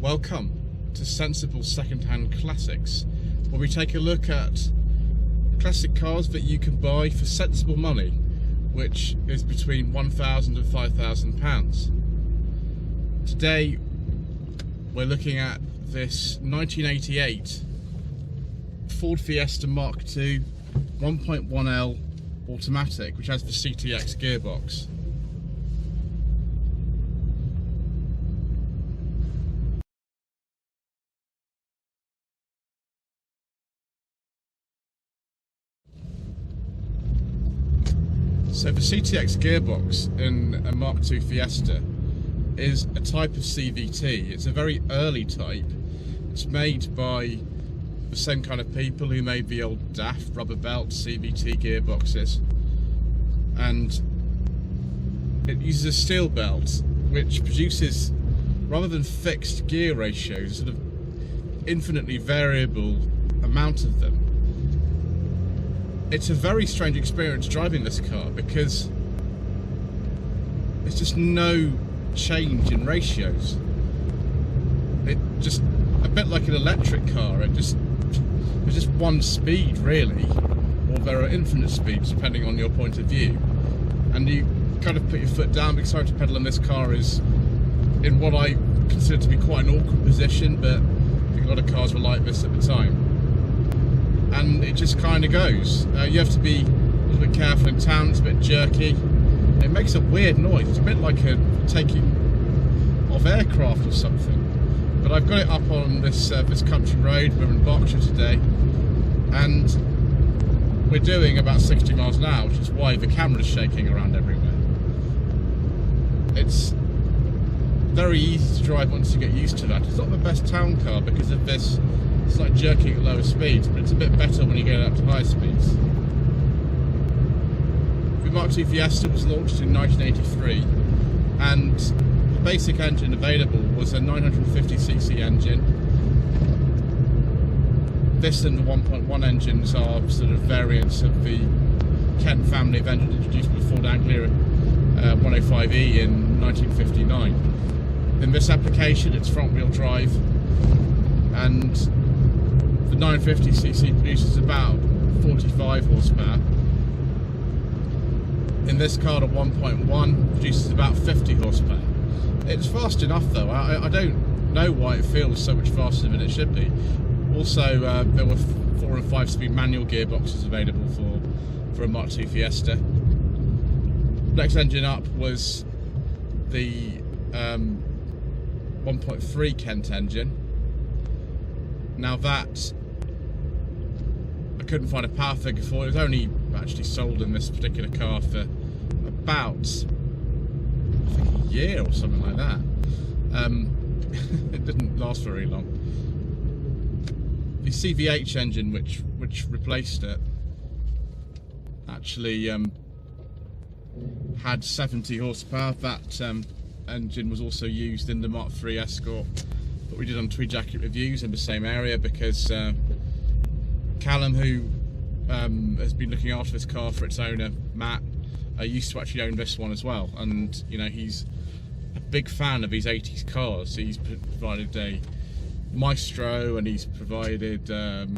Welcome to Sensible Secondhand Classics, where we take a look at classic cars that you can buy for sensible money, which is between £1,000 and £5,000. Today we're looking at this 1988 Ford Fiesta Mark II 1.1L automatic, which has the CTX gearbox. So the CTX gearbox in a Mark II Fiesta is a type of CVT. It's a very early type. It's made by the same kind of people who made the old DAF rubber belt CVT gearboxes, and it uses a steel belt which produces, rather than fixed gear ratios, sort of infinitely variable amount of them. It's a very strange experience driving this car because there's just no change in ratios. It just, a bit like an electric car, there's just one speed really, or there are infinite speeds depending on your point of view, and you kind of put your foot down because trying to pedal in this car is in what I consider to be quite an awkward position, but I think a lot of cars were like this at the time. And it just kind of goes. You have to be a little bit careful in town. It's a bit jerky. It makes a weird noise. It's a bit like a taking of aircraft or something. But I've got it up on this this country road. We're in Berkshire today, and we're doing about 60 miles an hour, which is why the camera's shaking around everywhere. It's very easy to drive once you get used to that. It's not the best town car because of this. It's like jerking at lower speeds, but it's a bit better when you get up to higher speeds. The Mark II Fiesta was launched in 1983, and the basic engine available was a 950cc engine. This and the 1.1 engines are sort of variants of the Kent family of engines introduced by Ford Anglia 105E in 1959. In this application, it's front-wheel drive, and the 950cc produces about 45 horsepower. In this car, the 1.1 produces about 50 horsepower. It's fast enough though. I don't know why it feels so much faster than it should be. Also, there were 4 and 5 speed manual gearboxes available for a Mark II Fiesta. Next engine up was the 1.3 Kent engine. Now that, I couldn't find a power figure for it. It was only actually sold in this particular car for about, I think, a year or something like that. It didn't last very long. The CVH engine, which replaced it, actually had 70 horsepower. That engine was also used in the Mark III Escort that we did on Tweed Jacket Reviews in the same area, because Callaghan, who has been looking after this car for its owner, Matt, used to actually own this one as well, and you know, he's a big fan of these 80s cars. He's provided a Maestro, and he's provided a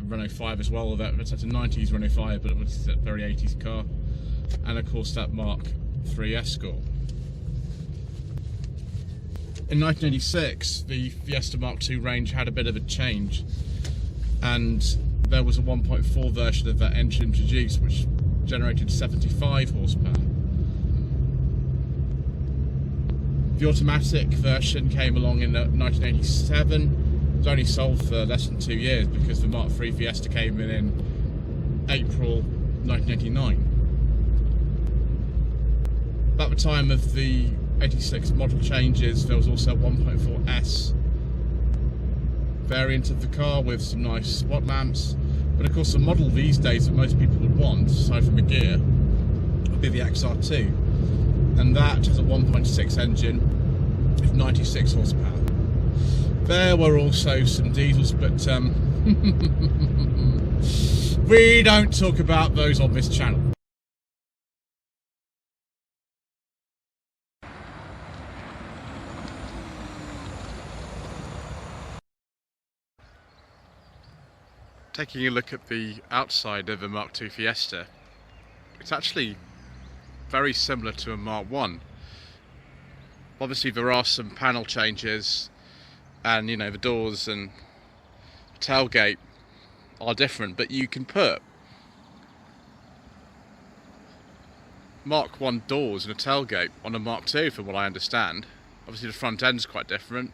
Renault 5 as well. That's a 90s Renault 5, but it was a very 80s car, and of course that Mark III Escort. In 1986, the Fiesta Mark II range had a bit of a change, and there was a 1.4 version of that engine introduced, which generated 75 horsepower. The automatic version came along in 1987. It was only sold for less than 2 years because the Mark III Fiesta came in April 1989. About the time of the 86 model changes, there was also a 1.4S variant of the car with some nice spot lamps, but of course the model these days that most people would want, aside from a gear, would be the XR2, and that has a 1.6 engine with 96 horsepower. There were also some diesels, but we don't talk about those on this channel. taking a look at the outside of a Mark II Fiesta, it's actually very similar to a Mark I. Obviously there are some panel changes, and you know, the doors and tailgate are different, but you can put Mark I doors and a tailgate on a Mark II from what I understand. Obviously the front end's quite different,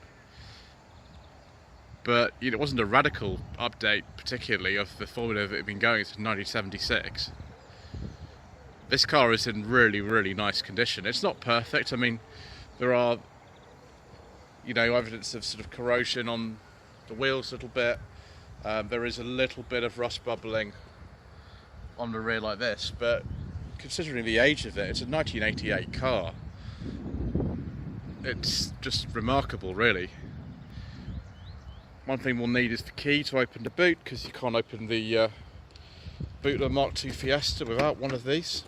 but you know, it wasn't a radical update particularly of the formula that had been going since 1976. This car is in really, really nice condition. It's not perfect. I mean, there are, you know, evidence of sort of corrosion on the wheels a little bit. There is a little bit of rust bubbling on the rear like this, but considering the age of it, it's a 1988 car. It's just remarkable, really. One thing we'll need is the key to open the boot, because you can't open the boot of a Mark II Fiesta without one of these.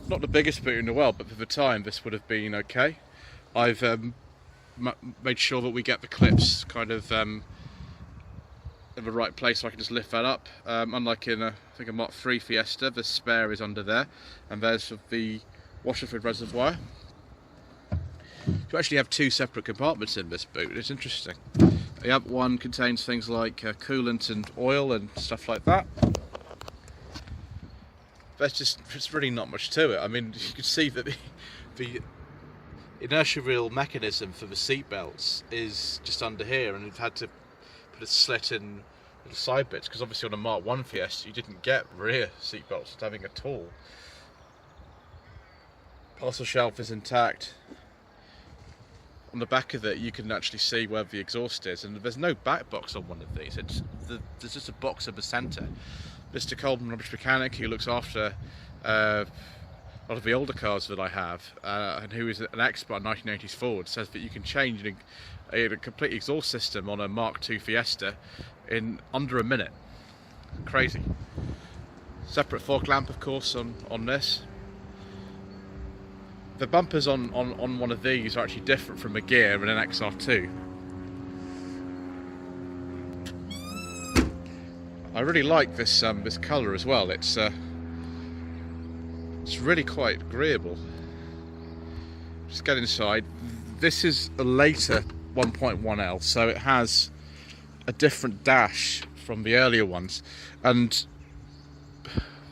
Not the biggest boot in the world, but for the time this would have been okay. I've made sure that we get the clips kind of in the right place so I can just lift that up. Unlike in I think a Mark III Fiesta, the spare is under there, and there's the washer fluid reservoir. You actually have two separate compartments in this boot. It's interesting. The other one contains things like coolant and oil and stuff like that. There's really not much to it. I mean, you can see that the inertia wheel mechanism for the seat belts is just under here, and we've had to put a slit in the side bits, because obviously on a Mark I Fiesta you didn't get rear seat belts having at all. Parcel shelf is intact. On the back of it you can actually see where the exhaust is, and there's no back box on one of these. There's just a box in the centre. Mr. Coleman, rubbish mechanic, who looks after a lot of the older cars that I have, and who is an expert on 1980s Ford, says that you can change a complete exhaust system on a Mark II Fiesta in under a minute. Crazy. Separate fog lamp, of course, on this. The bumpers on one of these are actually different from a gear and an XR2. I really like this this colour as well. It's really quite agreeable. Just get inside. This is a later 1.1L, so it has a different dash from the earlier ones, and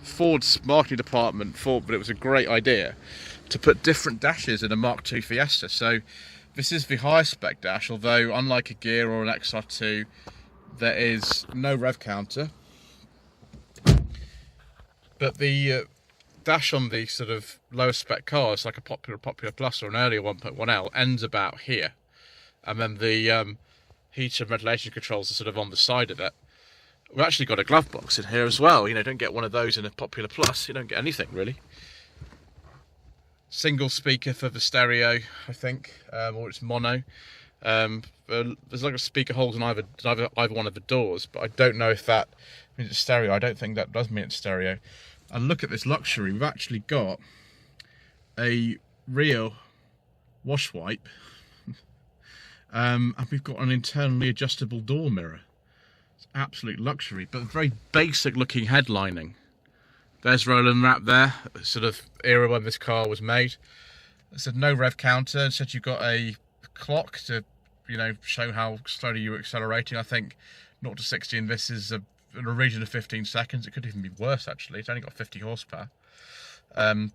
Ford's marketing department thought that it was a great idea to put different dashes in a Mark II Fiesta. So this is the higher spec dash, although unlike a gear or an XR2, there is no rev counter. But the dash on the sort of lower spec cars, like a Popular Plus or an earlier 1.1L, ends about here, and then the heat and ventilation controls are sort of on the side of it. We've actually got a glove box in here as well. You know, don't get one of those in a Popular Plus. You don't get anything really. Single speaker for the stereo, I think, or it's mono. There's like a speaker holes in either one of the doors, but I don't know if that means it's stereo. I don't think that does mean it's stereo. And look at this luxury. We've actually got a rear wash wipe, and we've got an internally adjustable door mirror. It's absolute luxury, but very basic looking headlining. There's Roland wrap there, sort of era when this car was made. It said no rev counter. It said you've got a clock to, you know, show how slowly you're accelerating. I think 0 to 60 in this is in a region of 15 seconds. It could even be worse actually. It's only got 50 horsepower. I've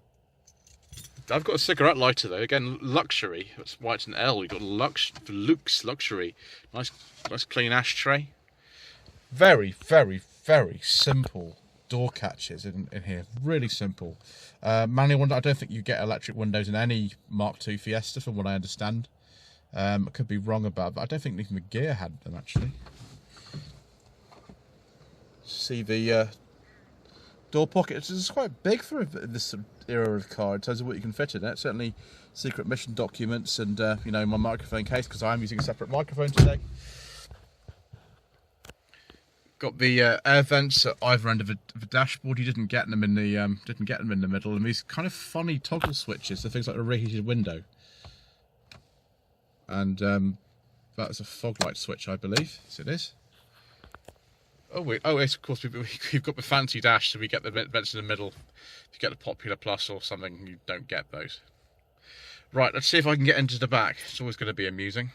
got a cigarette lighter though. Again, luxury. That's why it's an L. You've got Luxe luxury. Nice clean ashtray. Very, very, very simple door catches in here, really simple. Manual window. I don't think you get electric windows in any Mark II Fiesta from what I understand. I could be wrong about, but I don't think even the gear had them actually. See the door pocket. It's quite big for this era of car in terms of what you can fit in it. Certainly secret mission documents and you know, my microphone case, because I'm using a separate microphone today. Got the air vents at either end of the dashboard. You didn't get them in the middle, and these kind of funny toggle switches, so things like a reheated window, and That's a fog light switch, I believe. Yes, it is. Oh, yes, of course, we've got the fancy dash, so we get the vents in the middle. If you get the Popular Plus or something, you don't get those. Right, let's see if I can get into the back. It's always going to be amusing.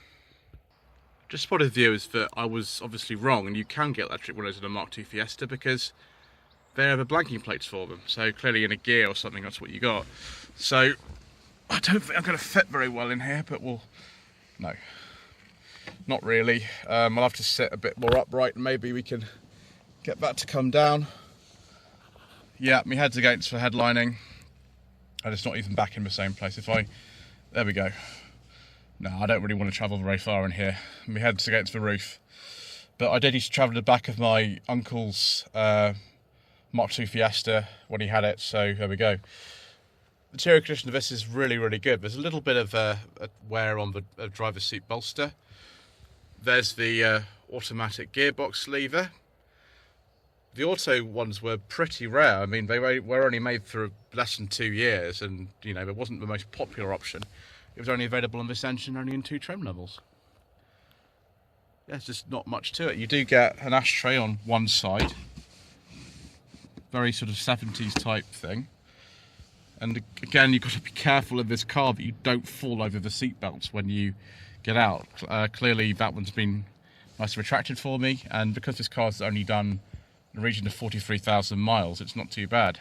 Just spotted viewers that I was obviously wrong, and you can get electric windows in a MkII Fiesta because there are the blanking plates for them. So clearly in a gear or something, that's what you got. So I don't think I'm going to fit very well in here, but no, not really. I'll have to sit a bit more upright and maybe we can get that to come down. Yeah, my head's against the headlining and it's not even back in the same place. There we go. No, I don't really want to travel very far in here. My head's against the roof. But I did used to travel the back of my uncle's MkII Fiesta when he had it, so there we go. The interior condition of this is really, really good. There's a little bit of a wear on the driver's seat bolster. There's the automatic gearbox lever. The auto ones were pretty rare. I mean, they were only made for less than 2 years, and you know, it wasn't the most popular option. It was only available on this engine, only in 2 trim levels. Yeah, there's just not much to it. You do get an ashtray on one side, very sort of 70s type thing. And again, you've got to be careful in this car that you don't fall over the seat belts when you get out. Clearly, that one's been nicely retracted for me, and because this car's only done in the region of 43,000 miles, it's not too bad.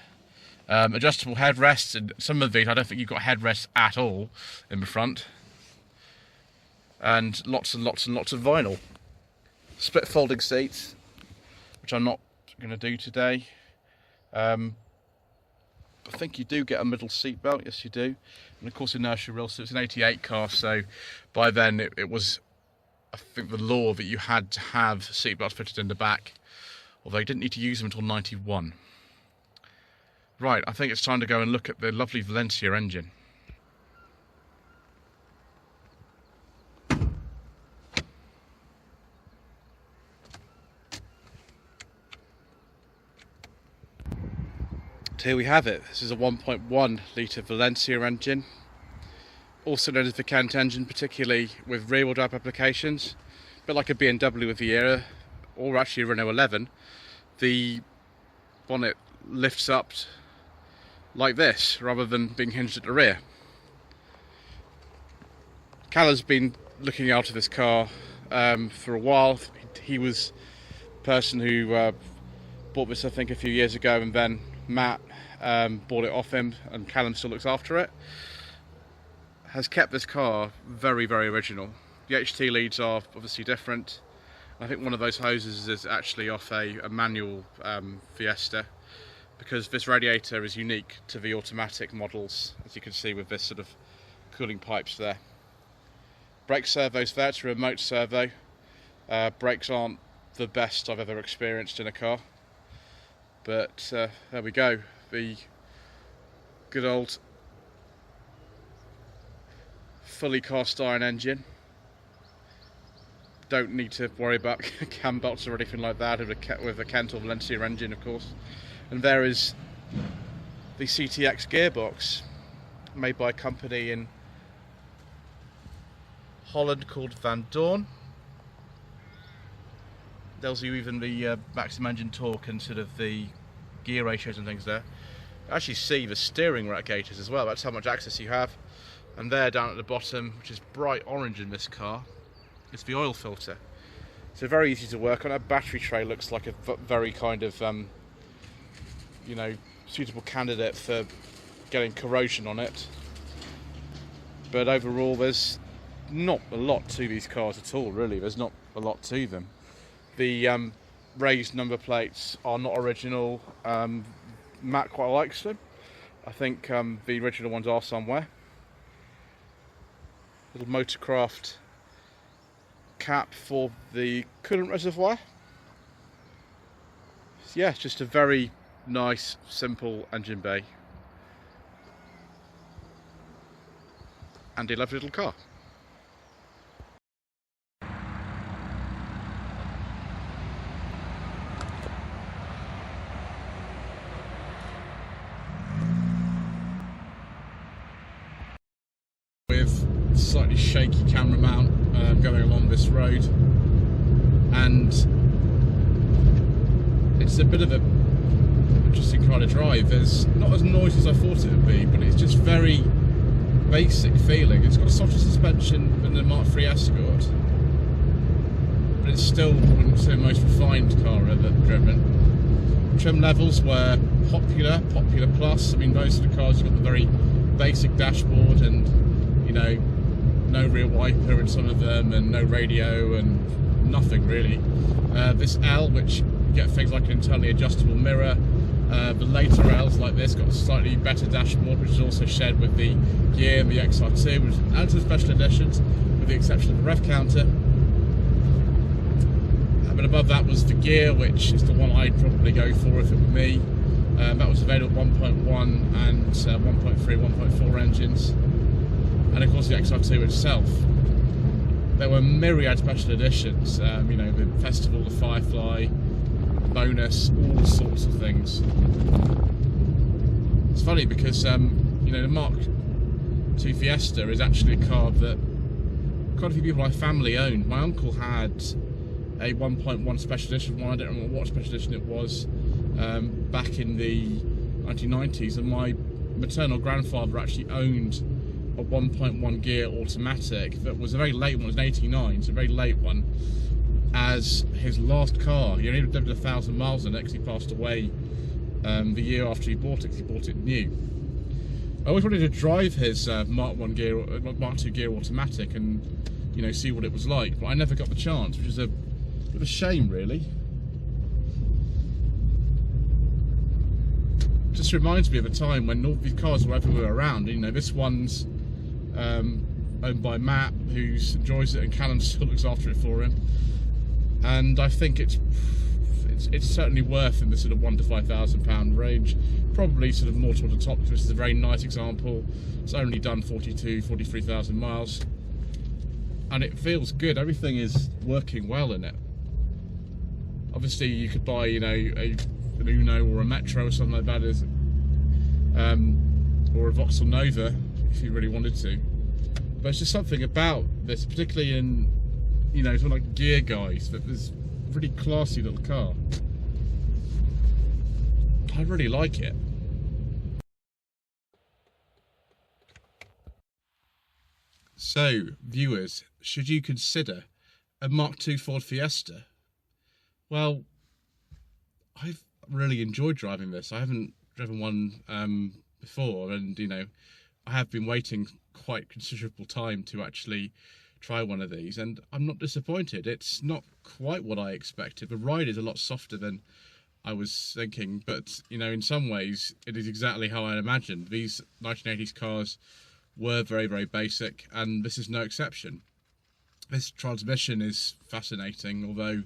Adjustable headrests, and some of these I don't think you've got headrests at all in the front, and lots and lots and lots of vinyl. Split folding seats, which I'm not going to do today. I think you do get a middle seat belt, yes you do, and of course inertia wheel. So it's an 88 car, so by then it was, I think, the law that you had to have seat belts fitted in the back, although you didn't need to use them until 91. Right, I think it's time to go and look at the lovely Valencia engine. Here we have it. This is a 1.1 litre Valencia engine, also known as the Kent engine, particularly with rear-wheel drive applications. A bit like a BMW of the era, or actually a Renault 11. The bonnet lifts up like this, rather than being hinged at the rear. Callaghan's been looking after this car for a while. He was the person who bought this, I think, a few years ago, and then Matt bought it off him, and Callaghan still looks after it. Has kept this car very, very original. The HT leads are obviously different. I think one of those hoses is actually off a manual Fiesta, because this radiator is unique to the automatic models, as you can see with this sort of cooling pipes there. Brake servos there, it's a remote servo. Brakes aren't the best I've ever experienced in a car, but there we go, the good old fully cast iron engine. Don't need to worry about cam belts or anything like that with a Kent or Valencia engine, of course. And there is the CTX gearbox, made by a company in Holland called Van Dorn. Tells you even the maximum engine torque and sort of the gear ratios and things there. You actually see the steering rack gauges as well, that's how much access you have. And there down at the bottom, which is bright orange in this car, is the oil filter. So very easy to work on. A battery tray looks like a very kind of you know, suitable candidate for getting corrosion on it. But overall, there's not a lot to these cars at all, really. There's not a lot to them. The raised number plates are not original. Matt quite likes them. I think the original ones are somewhere. Little Motorcraft cap for the coolant reservoir. Yeah, it's just a very nice, simple engine bay. And a lovely little car. With slightly shaky camera mount, going along this road, and it's a bit of a interesting kind of drive. It's not as noisy as I thought it would be, but it's just very basic feeling. It's got a softer suspension than the Mark III Escort, but it's still, I wouldn't say, the most refined car I've ever driven. Trim levels were popular plus. I mean, most of the cars, you've got the very basic dashboard and, you know, no rear wiper in some of them, and no radio and nothing really. This L, which you get things like an internally adjustable mirror. The later L's like this got a slightly better dashboard, which is also shared with the Gear and the XR2, which adds to special editions, with the exception of the rev counter. But above that was the Gear, which is the one I'd probably go for if it were me. That was available 1.1 and 1.3, 1.4 engines, and of course the XR2 itself. There were myriad special editions, you know, the Festival, the Firefly, bonus, all sorts of things. It's funny because you know, the Mark II Fiesta is actually a car that quite a few people in my family owned. My uncle had a 1.1 special edition one. I don't remember what special edition it was, back in the 1990s, and my maternal grandfather actually owned a 1.1 gear automatic that was a very late one. It was an 89, so a very late one, as his last car. He only did 1,000 miles on it because he passed away the year after he bought it, because he bought it new. I always wanted to drive his Mark II gear automatic and, you know, see what it was like, but I never got the chance, which is a bit of a shame really. Just reminds me of a time when all these cars were everywhere around. You know, this one's owned by Matt, who enjoys it, and Callaghan still looks after it for him. And I think it's certainly worth in the sort of £1,000 to £5,000 range. Probably sort of more toward the top, because this is a very nice example. It's only done 43,000 miles, and it feels good. Everything is working well in it. Obviously, you could buy, you know, an Uno or a Metro or something like that, or a Vauxhall Nova if you really wanted to. But it's just something about this, particularly in, you know, sort of like Gear guys, that there's a really classy little car. I really like it. So, viewers, should you consider a Mark II Ford Fiesta? Well, I've really enjoyed driving this. I haven't driven one before, and, you know, I have been waiting quite considerable time to actually try one of these, and I'm not disappointed. It's not quite what I expected. The ride is a lot softer than I was thinking, but, you know, in some ways it is exactly how I imagined. These 1980s cars were very, very basic, and this is no exception. This transmission is fascinating, although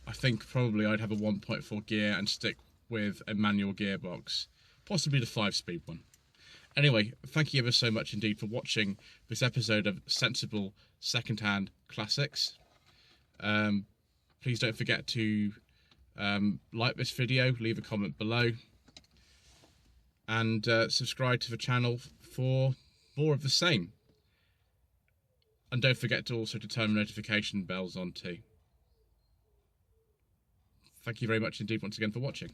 I think probably I'd have a 1.4 gear and stick with a manual gearbox, possibly the 5-speed one. Anyway, thank you ever so much indeed for watching this episode of Sensible Secondhand Classics. Please don't forget to like this video, leave a comment below, and subscribe to the channel for more of the same. And don't forget to also turn the notification bells on too. Thank you very much indeed once again for watching.